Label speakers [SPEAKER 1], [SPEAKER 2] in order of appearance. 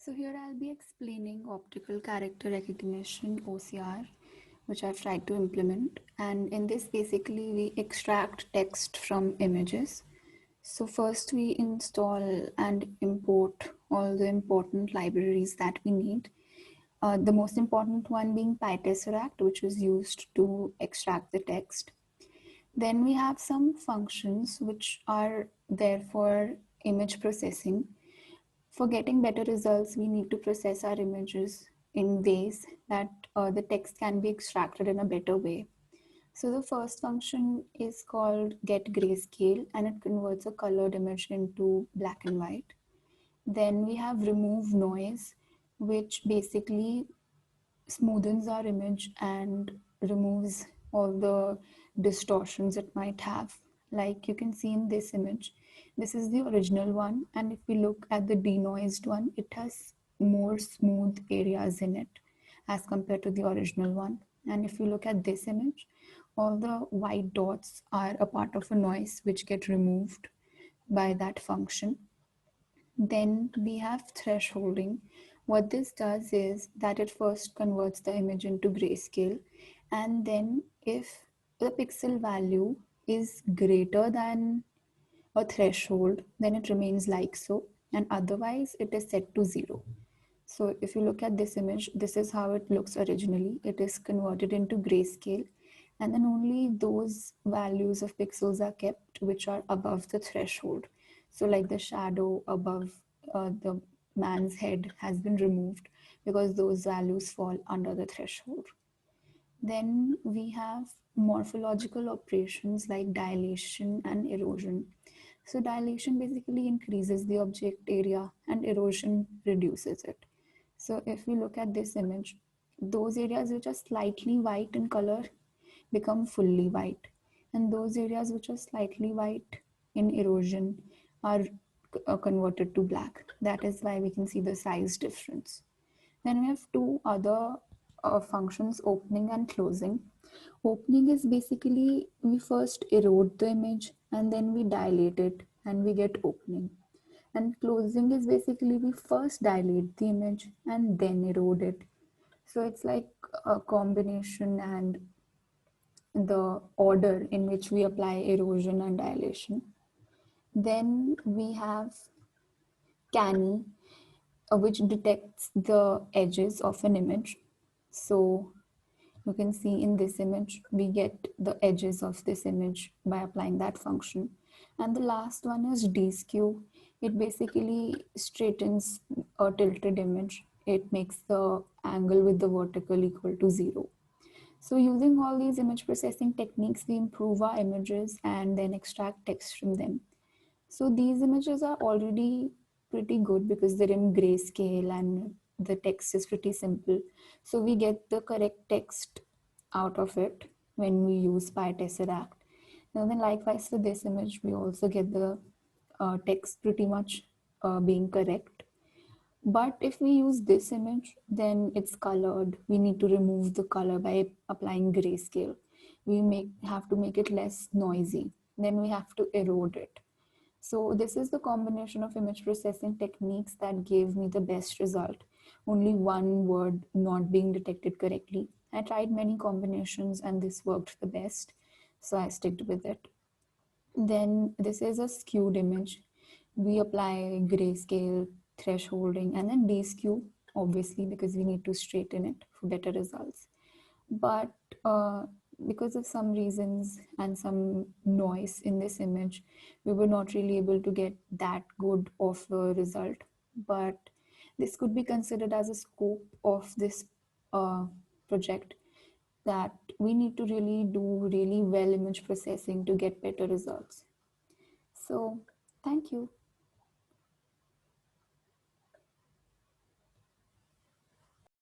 [SPEAKER 1] So here I'll be explaining optical character recognition OCR, which I've tried to implement. And in this, basically, we extract text from images. So first we install and import all the important libraries that we need. The most important one being PyTesseract, which is used to extract the text. Then we have some functions which are there for image processing. For getting better results, we need to process our images in ways that the text can be extracted in a better way. So the first function is called get grayscale, and it converts a colored image into black and white. Then we have remove noise, which basically smoothens our image and removes all the distortions it might have. Like you can see in this image, this is the original one, and if we look at the denoised one, it has more smooth areas in it as compared to the original one. And if you look at this image, all the white dots are a part of a noise which get removed by that function. Then we have thresholding. What this does is that it first converts the image into grayscale, and then if the pixel value is greater than a threshold, then it remains like so, and otherwise it is set to 0. So if you look at this image, this is how it looks originally. It is converted into grayscale, and then only those values of pixels are kept which are above the threshold. So like the shadow above the man's head has been removed because those values fall under the threshold. Then we have morphological operations like dilation and erosion. So dilation basically increases the object area and erosion reduces it. So if we look at this image, those areas which are slightly white in color become fully white, and those areas which are slightly white in erosion are converted to black. That is why we can see the size difference. Then we have two other functions, opening and closing. Opening is basically we first erode the image and then we dilate it and we get opening. And closing is basically we first dilate the image and then erode it. So it's like a combination and the order in which we apply erosion and dilation. Then we have canny, which detects the edges of an image. So you can see in this image, we get the edges of this image by applying that function. And the last one is deskew. It basically straightens a tilted image. It makes the angle with the vertical equal to 0. So using all these image processing techniques, we improve our images and then extract text from them. So these images are already pretty good because they're in grayscale and the text is pretty simple. So we get the correct text out of it when we use PyTesseract. Now then likewise for this image, we also get the text pretty much being correct. But if we use this image, then it's colored. We need to remove the color by applying grayscale. Have to make it less noisy. Then we have to erode it. So this is the combination of image processing techniques that gave me the best result. Only one word not being detected correctly. I tried many combinations and this worked the best. So I sticked with it. Then this is a skewed image. We apply grayscale, thresholding, and then deskew, obviously, because we need to straighten it for better results. But uh, because of some reasons and some noise in this image, we were not really able to get that good of a result. But this could be considered as a scope of this project, that we need to really do really well image processing to get better results. So thank you.